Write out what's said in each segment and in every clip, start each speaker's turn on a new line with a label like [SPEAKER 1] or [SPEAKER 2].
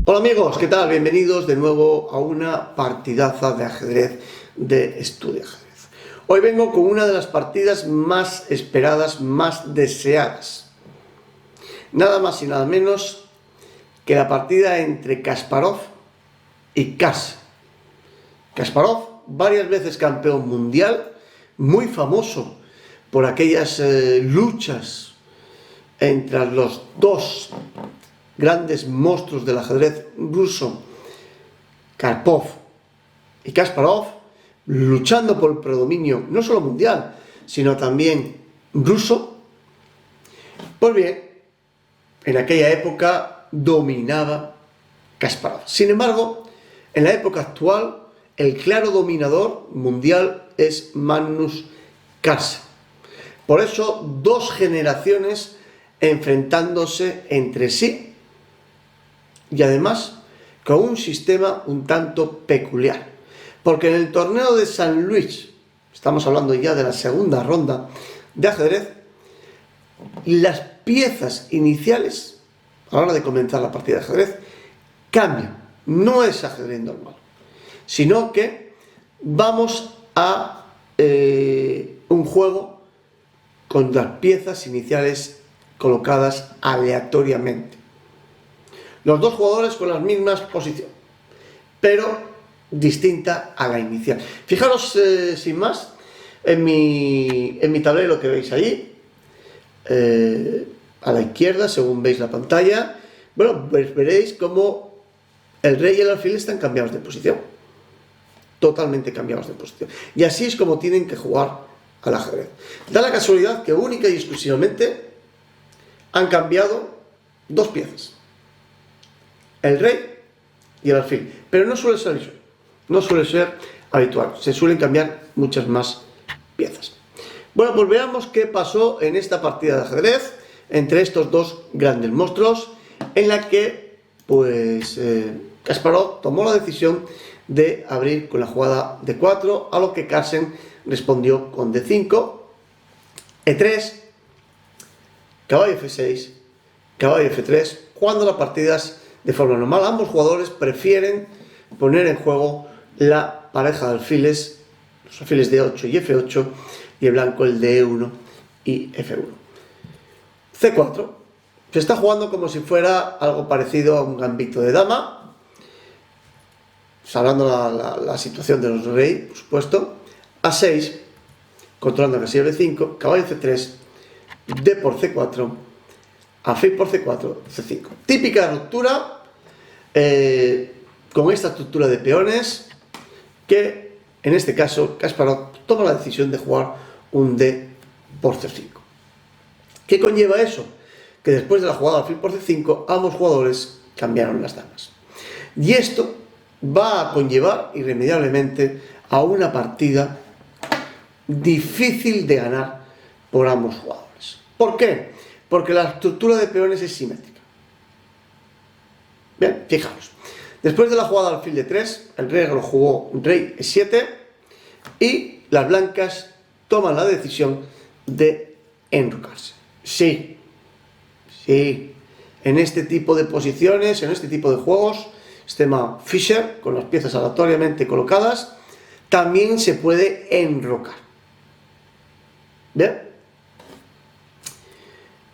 [SPEAKER 1] Hola amigos, ¿qué tal? Bienvenidos de nuevo a una partidaza de ajedrez de Estudia Ajedrez. Hoy vengo con una de las partidas más esperadas, más deseadas. Nada más y nada menos que la partida entre Kasparov y Kars. Kasparov, varias veces campeón mundial, muy famoso por aquellas luchas entre los dos grandes monstruos del ajedrez ruso, Karpov y Kasparov, luchando por el predominio no solo mundial, sino también ruso. Pues bien, en aquella época dominaba Kasparov. Sin embargo, en la época actual, el claro dominador mundial es Magnus Carlsen. Por eso, dos generaciones enfrentándose entre sí, y además con un sistema un tanto peculiar, porque en el torneo de San Luis, estamos hablando ya de la segunda ronda de ajedrez, las piezas iniciales a la hora de comenzar la partida de ajedrez cambian. No es ajedrez normal, sino que vamos a un juego con las piezas iniciales colocadas aleatoriamente. Los dos jugadores con las mismas posiciones, pero distinta a la inicial. Fijaros, sin más, en mi tablero que veis ahí, a la izquierda, según veis la pantalla, bueno, pues veréis cómo el rey y el alfil están cambiados de posición. Totalmente cambiados de posición. Y así es como tienen que jugar al ajedrez. Da la casualidad que única y exclusivamente han cambiado dos piezas: el rey y el alfil, pero no suele ser eso, no suele ser habitual, se suelen cambiar muchas más piezas. Bueno, pues veamos qué pasó en esta partida de ajedrez entre estos dos grandes monstruos, en la que pues Kasparov tomó la decisión de abrir con la jugada D4, a lo que Carlsen respondió con D5, E3, caballo F6, caballo F3, cuando las partidas de forma normal. Ambos jugadores prefieren poner en juego la pareja de alfiles, los alfiles D8 y F8, y el blanco el D1 y F1. C4. Se está jugando como si fuera algo parecido a un gambito de dama, salvando la situación de los reyes, por supuesto. A6, controlando el casillo B5, caballo C3, D por C4, alfil por C4, C5. Típica ruptura con esta estructura de peones, que en este caso Kasparov toma la decisión de jugar un D por C5. ¿Qué conlleva eso? Que después de la jugada alfil por C5, ambos jugadores cambiaron las damas. Y esto va a conllevar irremediablemente a una partida difícil de ganar por ambos jugadores. ¿Por qué? Porque la estructura de peones es simétrica. Bien, fijaros. Después de la jugada alfil D3, el negro jugó rey E7 y las blancas toman la decisión de enrocarse. Sí, en este tipo de posiciones, en este tipo de juegos, sistema Fischer, con las piezas aleatoriamente colocadas, también se puede enrocar. Bien.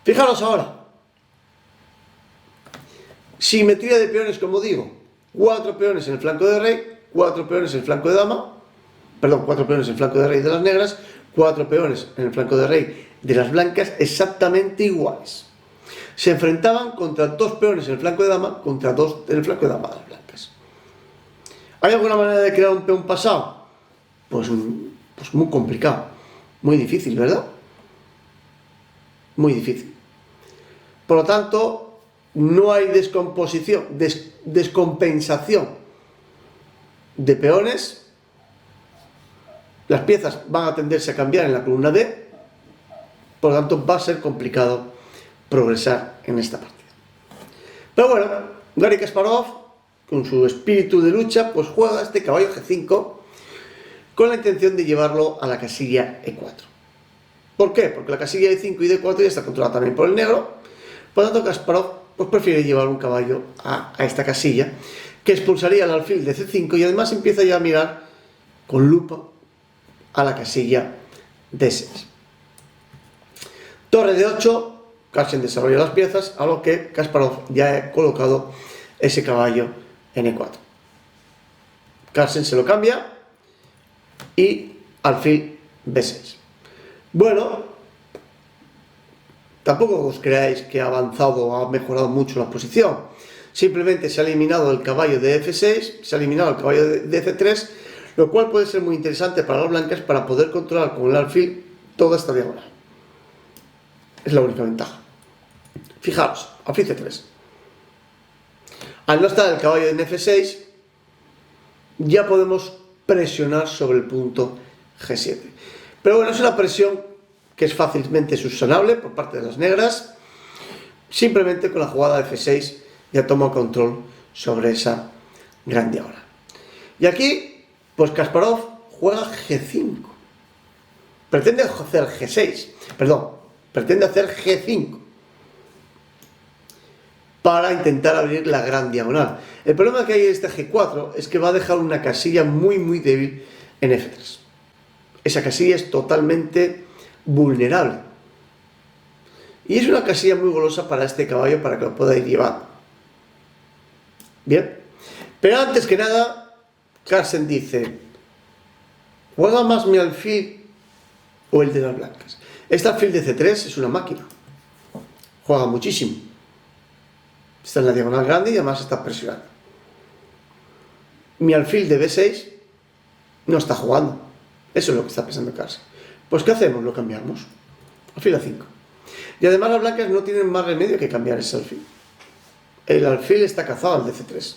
[SPEAKER 1] Fijaros ahora. Simetría de peones, como digo. 4 peones en el flanco de rey, 4 peones en el flanco de dama, perdón, 4 peones en el flanco de rey de las negras, 4 peones en el flanco de rey de las blancas, exactamente iguales. Se enfrentaban contra 2 peones en el flanco de dama, contra 2 en el flanco de dama de las blancas. ¿Hay alguna manera de crear un peón pasado? Pues muy complicado, muy difícil, ¿verdad? Muy difícil. Por lo tanto, no hay descompensación de peones. Las piezas van a tenderse a cambiar en la columna D, por lo tanto va a ser complicado progresar en esta partida. Pero bueno, Garry Kasparov, con su espíritu de lucha, pues juega este caballo G5 con la intención de llevarlo a la casilla E4. ¿Por qué? Porque la casilla E5 y D4 ya está controlada también por el negro. Por lo tanto, Kasparov pues prefiere llevar un caballo a esta casilla, que expulsaría el alfil de C5 y además empieza ya a mirar con lupa a la casilla D6. Torre de 8, Carlsen desarrolla las piezas, a lo que Kasparov ya ha colocado ese caballo en E4. Carlsen se lo cambia y alfil B6. Bueno, tampoco os creáis que ha avanzado o ha mejorado mucho la posición. Simplemente se ha eliminado el caballo de F6, se ha eliminado el caballo de C3, lo cual puede ser muy interesante para las blancas para poder controlar con el alfil toda esta diagonal. Es la única ventaja. Fijaros, alfil C3. Al no estar el caballo en F6, ya podemos presionar sobre el punto G7. Pero bueno, es una presión que es fácilmente subsanable por parte de las negras. Simplemente con la jugada de F6 ya toma control sobre esa gran diagonal. Y aquí, pues Kasparov juega G5. Pretende hacer G6, pretende hacer G5 para intentar abrir la gran diagonal. El problema que hay en este G4 es que va a dejar una casilla muy débil en F3. Esa casilla es totalmente vulnerable. Y es una casilla muy golosa para este caballo para que lo pueda ir llevando. Bien. Pero antes que nada, Carlsen dice, ¿juega más mi alfil o el de las blancas? Este alfil de C3 es una máquina. Juega muchísimo. Está en la diagonal grande y además está presionando. Mi alfil de B6 no está jugando. Eso es lo que está pensando Carlsen. Pues ¿qué hacemos? Lo cambiamos. Alfil A5. Y además las blancas no tienen más remedio que cambiar ese alfil. El alfil está cazado al de C3.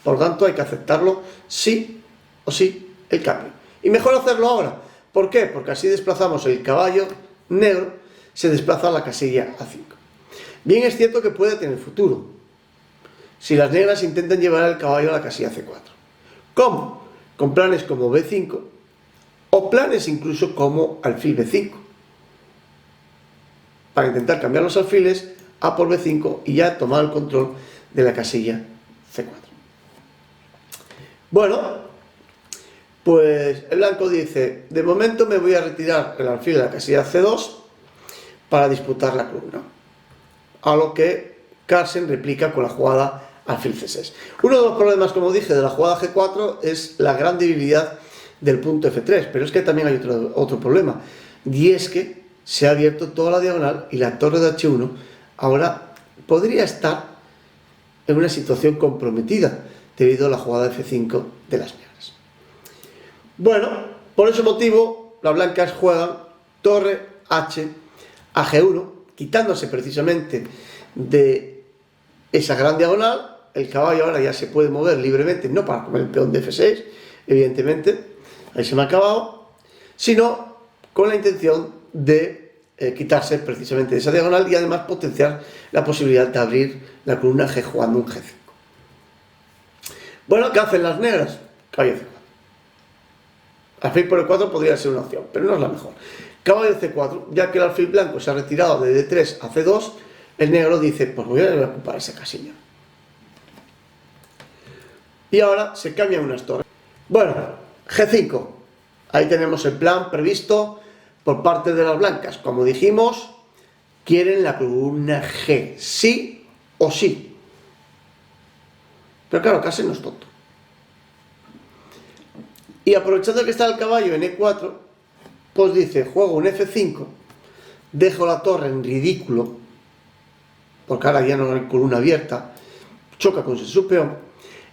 [SPEAKER 1] Por lo tanto hay que aceptarlo sí o sí el cambio. Y mejor hacerlo ahora. ¿Por qué? Porque así desplazamos el caballo negro, se desplaza a la casilla A5. Bien es cierto que puede tener futuro si las negras intentan llevar el caballo a la casilla C4. ¿Cómo? Con planes como B5 o planes incluso como alfil B5. Para intentar cambiar los alfiles A por B5 y ya tomar el control de la casilla C4. Bueno, pues el blanco dice, de momento me voy a retirar el alfil de la casilla C2 para disputar la columna. A lo que Carlsen replica con la jugada alfil C6. Uno de los problemas, como dije, de la jugada G4 es la gran debilidad del punto F3, pero es que también hay otro problema, y es que se ha abierto toda la diagonal y la torre de H1 ahora podría estar en una situación comprometida debido a la jugada F5 de las negras. Bueno, por ese motivo las blancas juegan torre H a G1, quitándose precisamente de esa gran diagonal. El caballo ahora ya se puede mover libremente, no para comer el peón de F6, evidentemente, ahí se me ha acabado, sino con la intención de quitarse precisamente de esa diagonal y además potenciar la posibilidad de abrir la columna G jugando un G5. Bueno, ¿qué hacen las negras? Caballo C4. Alfil por E4 podría ser una opción, pero no es la mejor. Caballo C4, ya que el alfil blanco se ha retirado de D3 a C2, el negro dice, pues voy a ocupar esa casilla. Y ahora se cambian unas torres. Bueno, G5. Ahí tenemos el plan previsto por parte de las blancas. Como dijimos, quieren la columna G, sí o sí. Pero claro, Carlsen no es tonto. Y aprovechando que está el caballo en E4, pues dice, juego un F5, dejo la torre en ridículo, porque ahora ya no hay columna abierta, choca con su peón,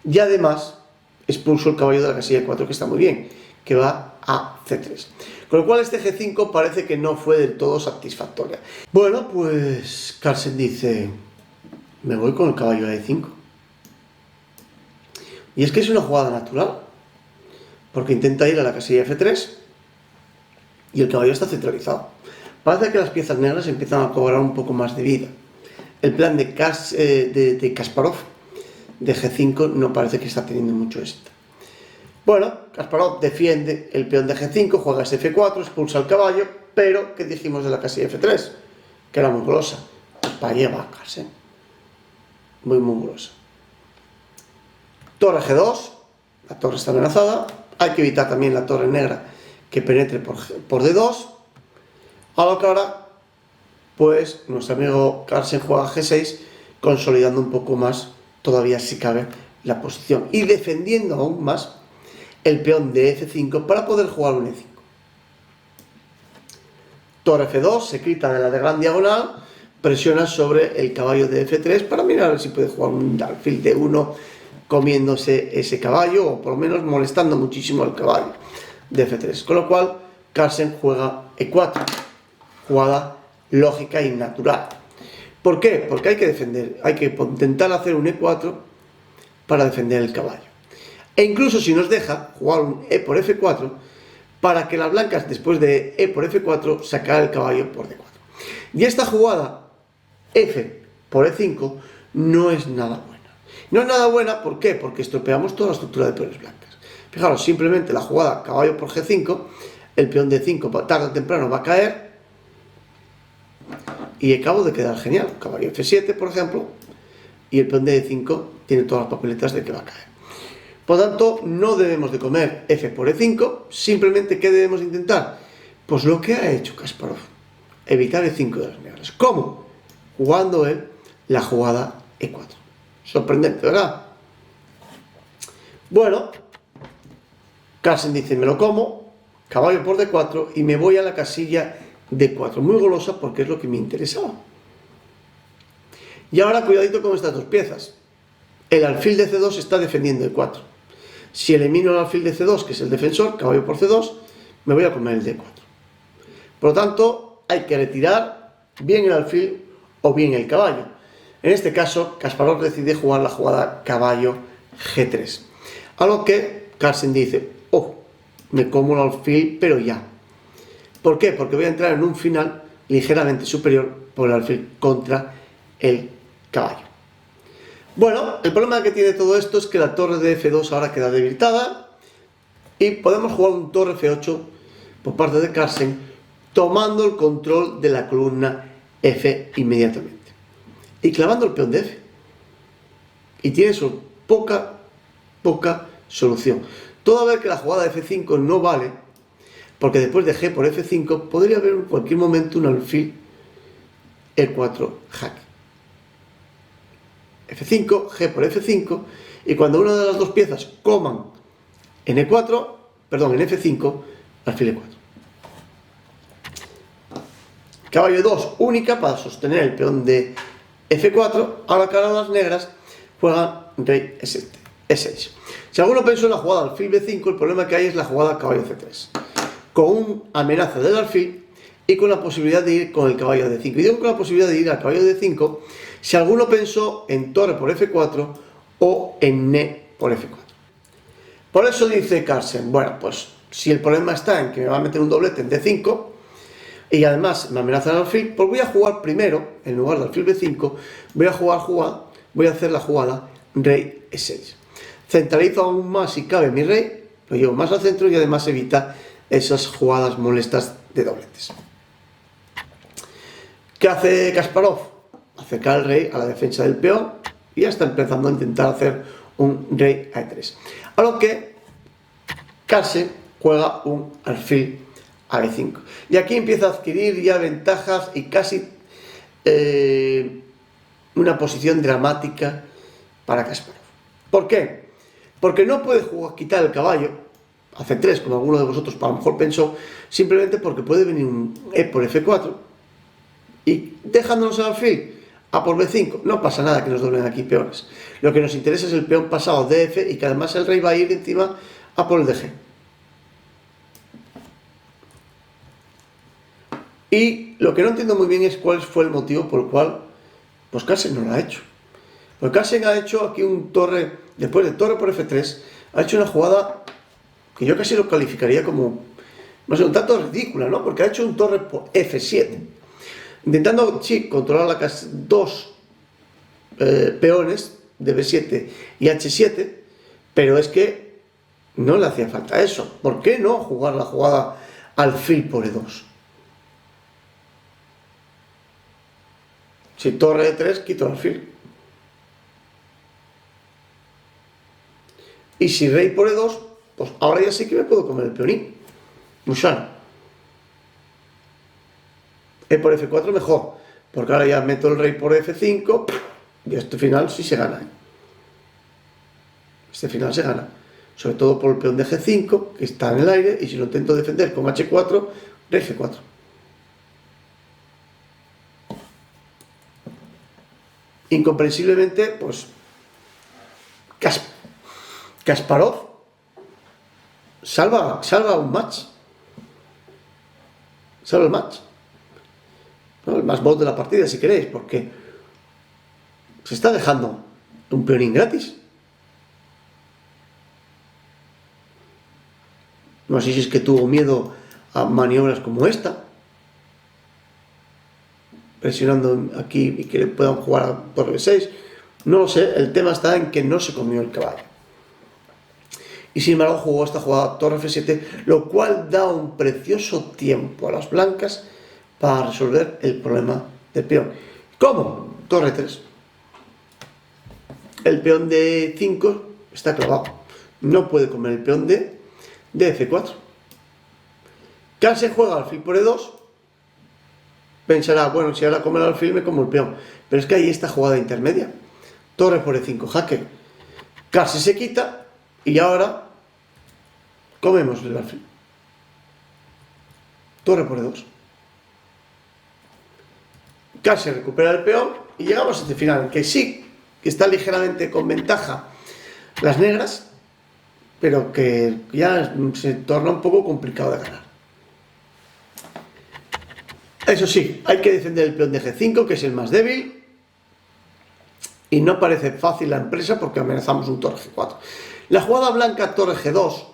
[SPEAKER 1] y además expulso el caballo de la casilla E4, que está muy bien, que va a C3. Con lo cual este G5 parece que no fue del todo satisfactoria. Bueno, pues Carlsen dice, me voy con el caballo a E5. Y es que es una jugada natural, porque intenta ir a la casilla F3 y el caballo está centralizado. Parece que las piezas negras empiezan a cobrar un poco más de vida. El plan de Kasparov de G5 no parece que está teniendo mucho éxito. Bueno, Kasparov defiende el peón de G5, juega ese F4, expulsa al caballo, pero ¿qué dijimos de la casilla F3? Que era muy golosa. Pues para allá va Carlsen. muy gruesa. Torre G2, la torre está amenazada, hay que evitar también la torre negra que penetre por D2, a lo que ahora, pues nuestro amigo Carlsen juega G6, consolidando un poco más, todavía si cabe, la posición y defendiendo aún más el peón de F5 para poder jugar un E5. Torre F2 se quita de la de gran diagonal, presiona sobre el caballo de F3 para mirar a ver si puede jugar un alfil de 1 comiéndose ese caballo o por lo menos molestando muchísimo al caballo de F3. Con lo cual Carlsen juega E4, jugada lógica y natural. ¿Por qué? Porque hay que defender, hay que intentar hacer un E4 para defender el caballo. E incluso si nos deja jugar un E por F4 para que las blancas después de E por F4 sacar el caballo por D4. Y esta jugada F por E5 no es nada buena. No es nada buena, ¿por qué? Porque estropeamos toda la estructura de peones blancas. Fijaros, simplemente la jugada caballo por G5, el peón de 5 tarde o temprano va a caer y acabo de quedar genial. Caballo F7, por ejemplo, y el peón de E5 tiene todas las papeletas de que va a caer. Por lo tanto, no debemos de comer F por E5, simplemente ¿qué debemos intentar? Pues lo que ha hecho Kasparov, evitar E5 de las negras. ¿Cómo? Jugando él la jugada E4. Sorprendente, ¿verdad? Bueno, Carlsen dice, me lo como, caballo por D4 y me voy a la casilla D4. Muy golosa porque es lo que me interesaba. Y ahora cuidadito con estas dos piezas. El alfil de C2 está defendiendo E4. Si elimino el alfil de C2, que es el defensor, caballo por C2, me voy a comer el D4. Por lo tanto, hay que retirar bien el alfil o bien el caballo. En este caso, Kasparov decide jugar la jugada caballo G3. A lo que Carlsen dice, oh, me como el alfil, pero ya. ¿Por qué? Porque voy a entrar en un final ligeramente superior por el alfil contra el caballo. Bueno, el problema que tiene todo esto es que la torre de F2 ahora queda debilitada y podemos jugar un torre F8 por parte de Carlsen tomando el control de la columna F inmediatamente y clavando el peón de F. Y tiene su poca solución. Toda vez que la jugada de F5 no vale, porque después de G por F5 podría haber en cualquier momento un alfil E4 jaque. F5, G por F5, y cuando una de las dos piezas coman en E4, perdón, en F5, alfil E4. Caballo 2, única para sostener el peón de F4, ahora que ahora las negras juegan rey E6. Si alguno pensó en la jugada alfil B5, el problema que hay es la jugada caballo C3, con una amenaza del alfil y con la posibilidad de ir con el caballo de D5. Y digo con la posibilidad de ir al caballo de D5 si alguno pensó en torre por F4 o en E por F4. Por eso dice Carlsen, bueno, pues si el problema está en que me va a meter un doblete en D5 y además me amenaza el alfil, pues voy a jugar primero, en lugar de alfil B5, voy a hacer la jugada rey E6. Centralizo aún más si cabe mi rey, lo llevo más al centro y además evita esas jugadas molestas de dobletes. ¿Qué hace Kasparov? Acercar al rey a la defensa del peón y ya está empezando a intentar hacer un rey a E3. A lo que Carlsen juega un alfil a B5. Y aquí empieza a adquirir ya ventajas y casi una posición dramática para Kasparov. ¿Por qué? Porque no puede quitar el caballo a C3, como alguno de vosotros a lo mejor pensó, simplemente porque puede venir un E por F4 y dejándonos el alfil A por B5, no pasa nada que nos doblen aquí peones. Lo que nos interesa es el peón pasado de F y que además el rey va a ir encima a por el de G. Y lo que no entiendo muy bien es cuál fue el motivo por el cual pues Carlsen no lo ha hecho. Pues Carlsen ha hecho aquí un torre, después de torre por F3, ha hecho una jugada que yo casi lo calificaría como, no sé, un tanto ridícula, ¿no? Porque ha hecho un torre por F7. Intentando, sí, controlar las dos peones de B7 y H7, pero es que no le hacía falta eso. ¿Por qué no jugar la jugada alfil por E2? Si torre E3, quito el alfil. Y si rey por E2, pues ahora ya sí que me puedo comer el peonín. Muy sano. E por F4 mejor, porque ahora ya meto el rey por F5 y este final sí se gana. Este final se gana. Sobre todo por el peón de G5, que está en el aire, y si lo intento defender con H4, rey G4. Incomprensiblemente, pues Kasparov salva un match. Salva el match. ¿No? El más bot de la partida, si queréis, porque se está dejando un peonín gratis. No sé si es que tuvo miedo a maniobras como esta, presionando aquí y que le puedan jugar a torre B6. No lo sé, el tema está en que no se comió el caballo. Y sin embargo jugó esta jugada torre F7, lo cual da un precioso tiempo a las blancas para resolver el problema del peón. ¿Cómo? Torre 3. El peón de 5 está clavado. No puede comer el peón de F4. Carlsen juega alfil por E2. Pensará, bueno, si ahora come el alfil me como el peón. Pero es que hay esta jugada intermedia. Torre por E5, jaque. Carlsen se quita y ahora comemos el alfil. Torre por E2. Carlsen recupera el peón y llegamos a este final, que sí, que está ligeramente con ventaja las negras, pero que ya se torna un poco complicado de ganar. Eso sí, hay que defender el peón de G5, que es el más débil, y no parece fácil la empresa porque amenazamos un torre G4. La jugada blanca torre G2,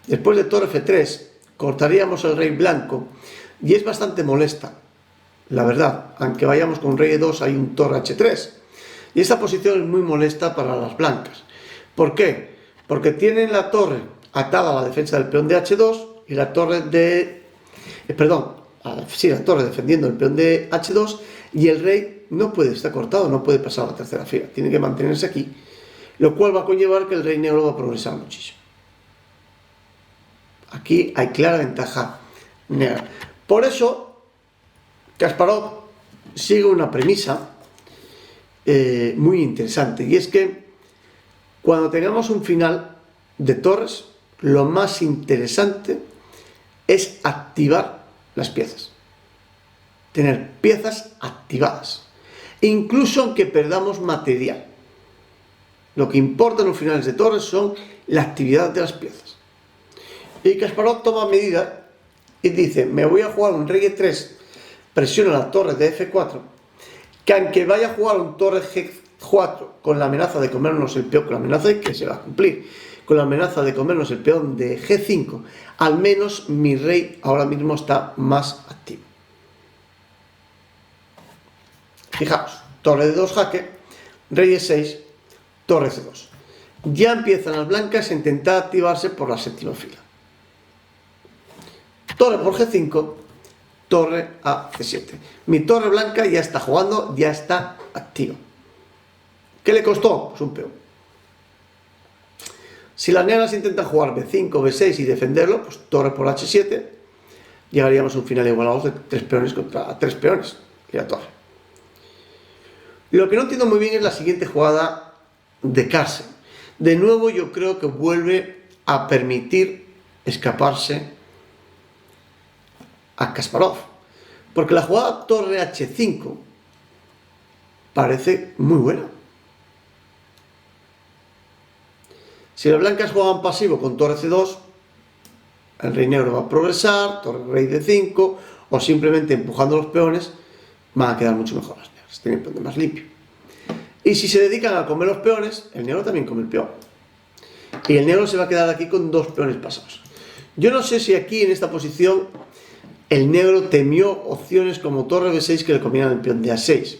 [SPEAKER 1] después de torre F3, cortaríamos el rey blanco, y es bastante molesta, la verdad. Aunque vayamos con rey E2, hay un torre H3, y esta posición es muy molesta para las blancas. ¿Por qué? Porque tienen la torre atada a la defensa del peón de H2 y la torre de... la torre defendiendo el peón de H2, y el rey no puede estar cortado, no puede pasar a la tercera fila, tiene que mantenerse aquí, lo cual va a conllevar que el rey negro va a progresar muchísimo. Aquí hay clara ventaja negra. Por eso Kasparov sigue una premisa muy interesante, y es que cuando tengamos un final de torres, lo más interesante es activar las piezas, tener piezas activadas, incluso aunque perdamos material. Lo que importa en los finales de torres son la actividad de las piezas. Y Kasparov toma medida y dice, me voy a jugar un rey E3, presiona la torre de F4, que aunque vaya a jugar un torre G4 con la amenaza de comernos el peón, con la amenaza de que se va a cumplir, con la amenaza de comernos el peón de G5, al menos mi rey ahora mismo está más activo. Fijaos, torre de 2 jaque, rey E6, torre C2. Ya empiezan las blancas a intentar activarse por la séptima fila. Torre por G5, torre a C7. Mi torre blanca ya está jugando, ya está activa. ¿Qué le costó? Pues un peón. Si las negras intentan jugar B5, B6 y defenderlo, pues torre por H7, llegaríamos a un final igualados de 3 peones contra 3 peones y la torre. Lo que no entiendo muy bien es la siguiente jugada de Carlsen. De nuevo yo creo que vuelve a permitir escaparse a Kasparov, porque la jugada torre H5 parece muy buena. Si las blancas juegan pasivo con torre C2, el rey negro va a progresar, torre rey D5, o simplemente empujando los peones, van a quedar mucho mejor las negras, tienen el peón más limpio. Y si se dedican a comer los peones, el negro también come el peón. Y el negro se va a quedar aquí con 2 peones pasados. Yo no sé si aquí en esta posición el negro temió opciones como torre B6 que le comieran el peón de A6.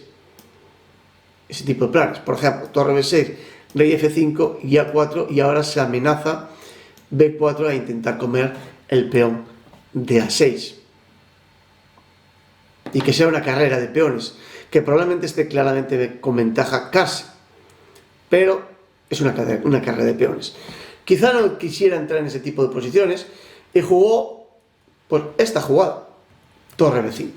[SPEAKER 1] Ese tipo de planes. Por ejemplo, torre B6, rey F5 y A4, y ahora se amenaza B4 a intentar comer el peón de A6. Y que sea una carrera de peones, que probablemente esté claramente con ventaja Carlsen. Pero es una carrera de peones. Quizá no quisiera entrar en ese tipo de posiciones y jugó pues esta jugada, torre b5.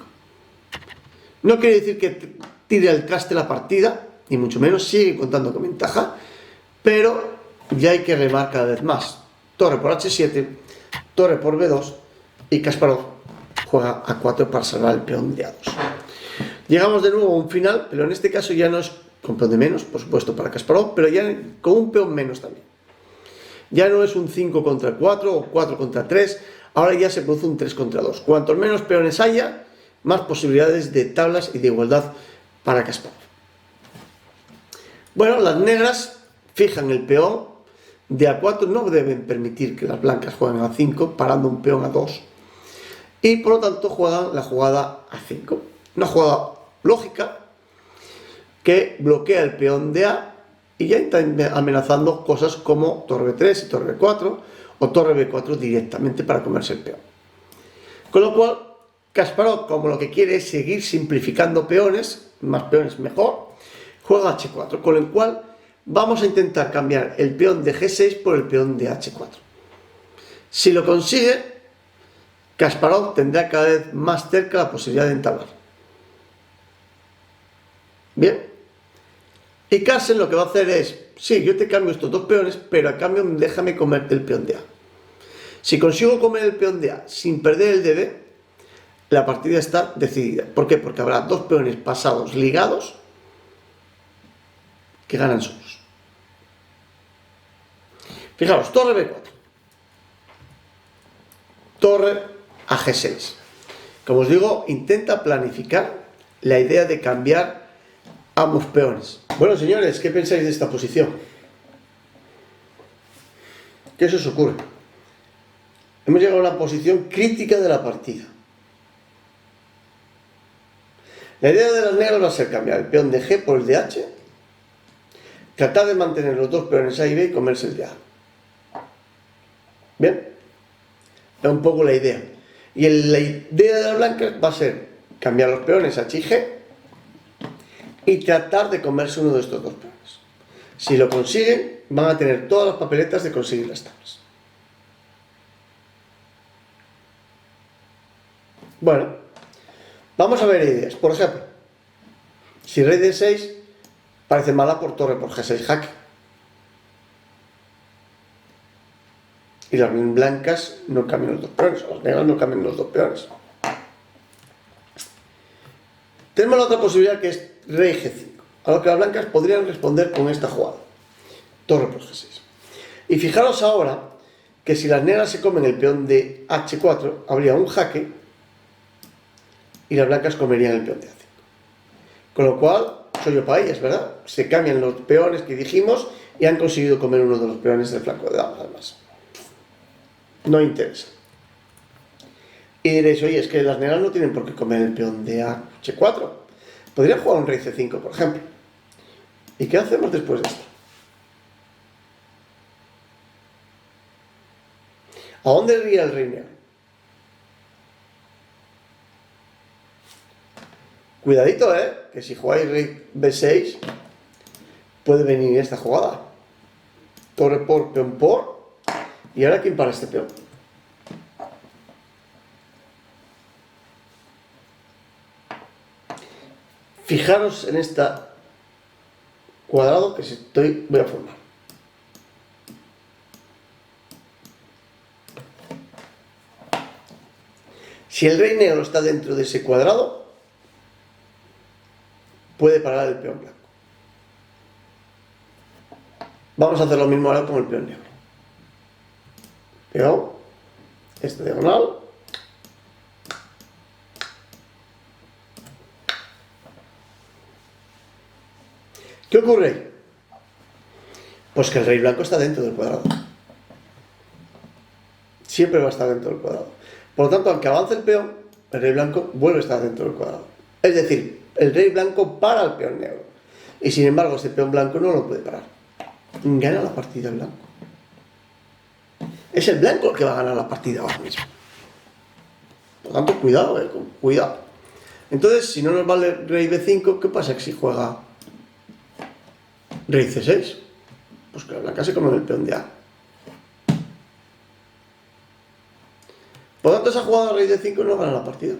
[SPEAKER 1] No quiere decir que tire al traste la partida, ni mucho menos, sigue contando con ventaja, pero ya hay que remar cada vez más. Torre por h7, torre por b2 y Kasparov juega a4 para salvar el peón de a2. Llegamos de nuevo a un final, pero en este caso ya no es con peón de menos, por supuesto, para Kasparov, pero ya con un peón menos también. Ya no es un 5 contra 4 o 4 contra 3, ahora ya se produce un 3 contra 2. Cuantos menos peones haya, más posibilidades de tablas y de igualdad para Kasparov. Bueno, las negras fijan el peón de a4, no deben permitir que las blancas jueguen a 5, parando un peón a 2. Y por lo tanto juegan la jugada a5. Una jugada lógica que bloquea el peón de A y ya está amenazando cosas como torre b3 y torre b4 o torre b4 directamente para comerse el peón. Con lo cual, Kasparov, como lo que quiere es seguir simplificando peones, más peones mejor, juega h4, con el cual vamos a intentar cambiar el peón de g6 por el peón de h4. Si lo consigue, Kasparov tendrá cada vez más cerca la posibilidad de entablar. Bien. Y Carlsen lo que va a hacer es, sí, yo te cambio estos dos peones, pero a cambio déjame comerte el peón de A. Si consigo comer el peón de A sin perder el de B, la partida está decidida. ¿Por qué? Porque habrá dos peones pasados ligados que ganan solos. Fijaros, torre B4. Torre a G6. Como os digo, intenta planificar la idea de cambiar ambos peones. Bueno, señores, ¿qué pensáis de esta posición? ¿Qué se os ocurre? Hemos llegado a una posición crítica de la partida. La idea de las negras va a ser cambiar el peón de G por el de H, tratar de mantener los dos peones A y B y comerse el de A. ¿Bien? Es un poco la idea. Y la idea de las blancas va a ser cambiar los peones H y G y tratar de comerse uno de estos dos peones. Si lo consiguen, van a tener todas las papeletas de conseguir las tablas. Bueno, vamos a ver ideas. Por ejemplo, si rey d6 parece mala por torre por g6 jaque. Y las blancas no cambian los dos peones, o las negras no cambian los dos peones. Tenemos la otra posibilidad que es rey g5, a lo que las blancas podrían responder con esta jugada, torre por g6. Y fijaros ahora que si las negras se comen el peón de h4, habría un jaque y las blancas comerían el peón de a5. Con lo cual, sollo para ellas, ¿verdad? Se cambian los peones que dijimos y han conseguido comer uno de los peones del flanco de damas, además. No interesa. Y diréis, oye, es que las negras no tienen por qué comer el peón de h4. Podrían jugar un rey c5, por ejemplo. ¿Y qué hacemos después de esto? ¿A dónde iría el rey negro? Cuidadito, que si jugáis rey b6 puede venir esta jugada. Torre por, peón por. ¿Y ahora quién para este peón? Fijaros en este cuadrado que voy a formar. Si el rey negro está dentro de ese cuadrado, puede parar el peón blanco. Vamos a hacer lo mismo ahora con el peón negro. Peón, esta diagonal. ¿Qué ocurre ahí? Pues que el rey blanco está dentro del cuadrado. Siempre va a estar dentro del cuadrado. Por lo tanto, aunque avance el peón, el rey blanco vuelve a estar dentro del cuadrado. Es decir, el rey blanco para al peón negro. Y sin embargo, ese peón blanco no lo puede parar. Gana la partida el blanco. Es el blanco el que va a ganar la partida ahora mismo. Por lo tanto, cuidado, cuidado. Entonces, si no nos vale rey b5, ¿qué pasa si juega rey c6? Pues que la blanca se come el peón de A. Por lo tanto, esa jugada rey de 5 no gana la partida.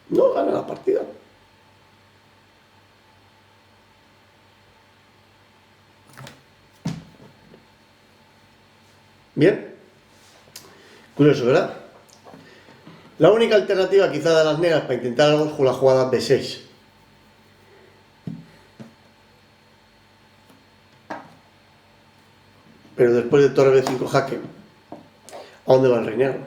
[SPEAKER 1] No gana la partida. Bien. Curioso, ¿verdad? La única alternativa quizá de las negras para intentar algo es con la jugada B6. Pero después de torre B5 jaque, ¿a dónde va el rey negro?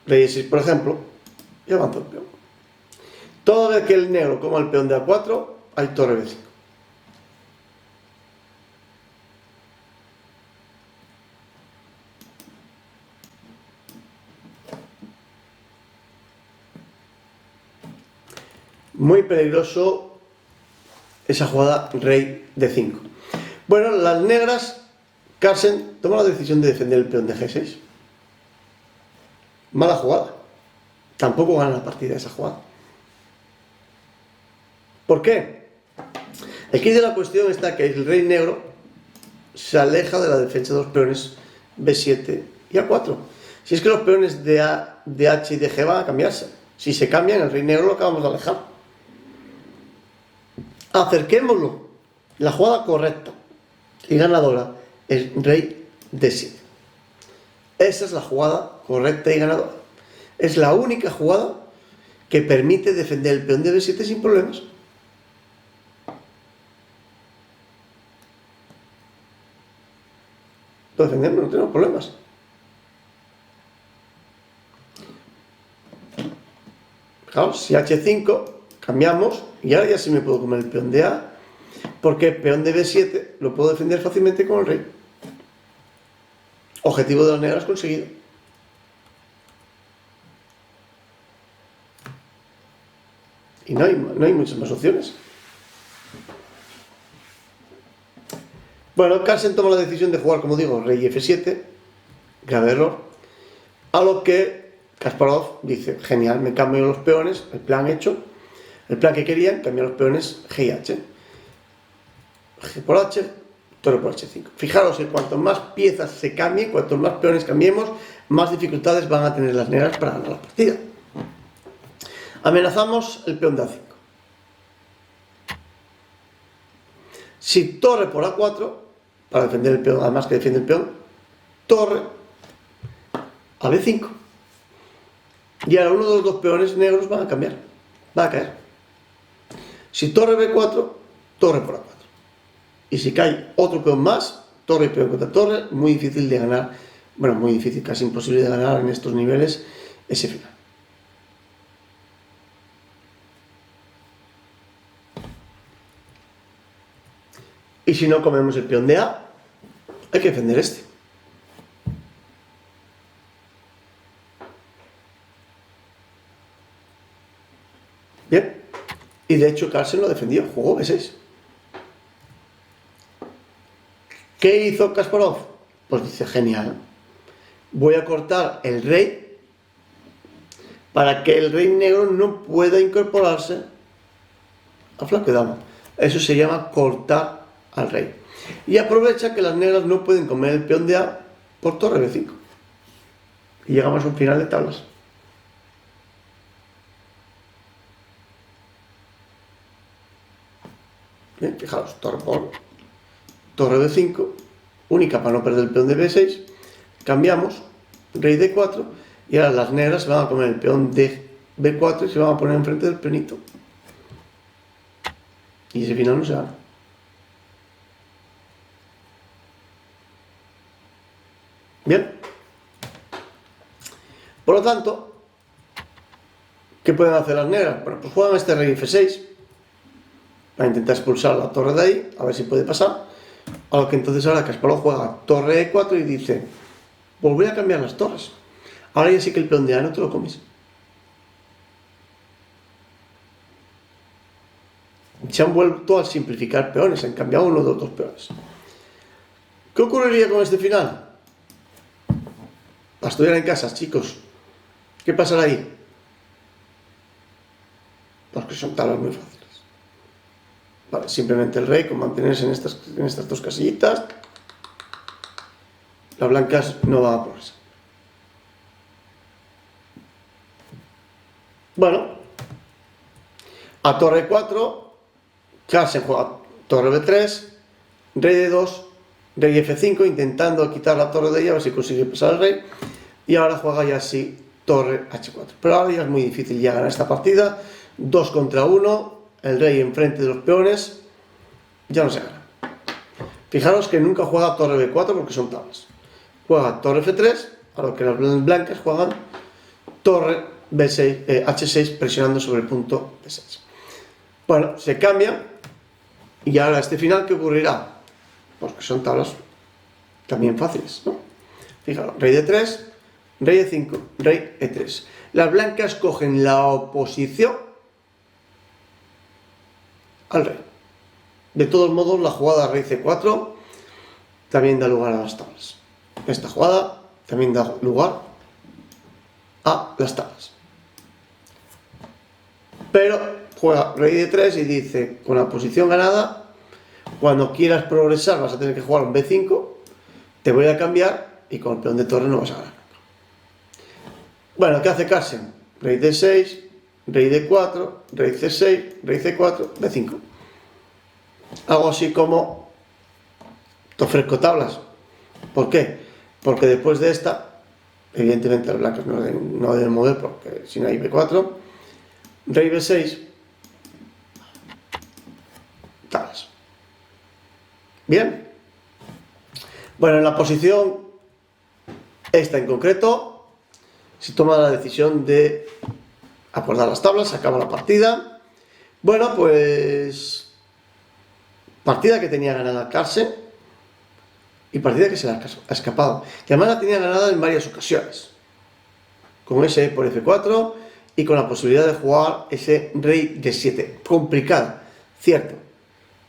[SPEAKER 1] Rey E6, por ejemplo, y avanza el peón. Toda vez que el negro coma el peón de A4, hay torre B5. Muy peligroso esa jugada rey de 5. Bueno, las negras, Carlsen toma la decisión de defender el peón de G6. Mala jugada. Tampoco gana la partida esa jugada. ¿Por qué? Aquí de la cuestión está que el rey negro se aleja de la defensa de los peones B7 y A4. Si es que los peones de H y de G van a cambiarse. Si se cambian, el rey negro lo acabamos de alejar. Acerquémoslo. La jugada correcta y ganadora es rey D7. Esa es la jugada correcta y ganadora. Es la única jugada que permite defender el peón de B7 sin problemas. Lo defendemos, no tenemos problemas. Fijaos, si H5 cambiamos y ahora ya sí me puedo comer el peón de A, porque el peón de B7 lo puedo defender fácilmente con el rey. Objetivo de las negras conseguido. Y no hay muchas más opciones. Bueno, Carlsen toma la decisión de jugar, como digo, rey F7, grave error, a lo que Kasparov dice, genial, me cambio los peones, el plan hecho, el plan que querían, cambiar los peones G y H. G por H, torre por H5. Fijaros que cuanto más piezas se cambien, cuantos más peones cambiemos, más dificultades van a tener las negras para ganar la partida. Amenazamos el peón de A5. Si torre por A4, para defender el peón, además que defiende el peón, torre a B5. Y ahora uno de los dos peones negros van a cambiar, va a caer. Si torre B4, torre por A4. Y si cae otro peón más, torre y peón contra torre, muy difícil de ganar, bueno, muy difícil, casi imposible de ganar en estos niveles ese final. Y si no comemos el peón de A, hay que defender este. Bien. Y de hecho Carlsen lo defendió, jugó B6. ¿Qué hizo Kasparov? Pues dice, genial. Voy a cortar el rey para que el rey negro no pueda incorporarse a flanco de dama. Eso se llama cortar al rey. Y aprovecha que las negras no pueden comer el peón de A por torre B5. Y llegamos a un final de tablas. Bien, fijaros, torre por torre B5, única para no perder el peón de B6, cambiamos, rey D4, y ahora las negras se van a comer el peón de B4 y se van a poner enfrente del peonito. Y ese final no se gana. Bien. Por lo tanto, ¿qué pueden hacer las negras? Bueno, pues juegan este rey F6 para intentar expulsar la torre de ahí, a ver si puede pasar. A lo que entonces ahora Kasparov juega torre E4 y dice, pues voy a cambiar las torres. Ahora ya sí que el peón de A no te lo comes. Se han vuelto a simplificar peones, han cambiado uno de los dos peones. ¿Qué ocurriría con este final? A estudiar en casa, chicos. ¿Qué pasará ahí? Pues que son tablas muy fáciles. Vale, simplemente el rey con mantenerse en estas dos casillitas. Las blancas no van a progresar. Bueno, a torre 4, Carlsen juega torre B3, rey D2, rey F5, intentando quitar la torre de ella, a ver si consigue pasar el rey. Y ahora juega ya así torre H4. Pero ahora ya es muy difícil ya ganar esta partida. 2 contra 1, el rey enfrente de los peones, ya no se gana. Fijaros que nunca juega torre B4 porque son tablas. Juega torre F3, a lo que las blancas juegan torre B6, H6 presionando sobre el punto B6. Bueno, se cambia y ahora este final, ¿qué ocurrirá? Pues que son tablas también fáciles, ¿no? Fijaros, rey D3, rey E5, rey E3. Las blancas cogen la oposición al rey. De todos modos, la jugada rey C4 también da lugar a las tablas. Esta jugada también da lugar a las tablas. Pero juega rey D3 y dice, con la posición ganada, cuando quieras progresar vas a tener que jugar un B5, te voy a cambiar y con el peón de torre no vas a ganar. Bueno, ¿qué hace Carlsen? Rey D6, rey D4, rey C6, rey C4, B5. Algo así como te ofrezco tablas. ¿Por qué? Porque después de esta, evidentemente las blancas no deben mover porque si no hay B4, rey B6, tablas. Bien. Bueno, en la posición esta en concreto, se toma la decisión de acordar las tablas, se acaba la partida. Bueno, pues partida que tenía ganada Carlsen y partida que se le ha escapado. Que además la tenía ganada en varias ocasiones. Con ese por F4 y con la posibilidad de jugar ese rey D7. Complicada, cierto.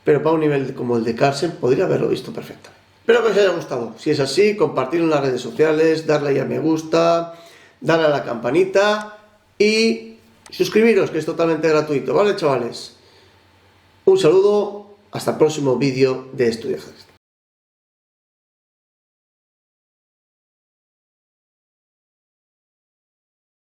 [SPEAKER 1] Pero para un nivel como el de Carlsen podría haberlo visto perfectamente. Espero que os haya gustado. Si es así, compartirlo en las redes sociales, darle ahí a me gusta, darle a la campanita y suscribiros, que es totalmente gratuito, ¿vale, chavales? Un saludo, hasta el próximo vídeo de Estudia Ajedrez.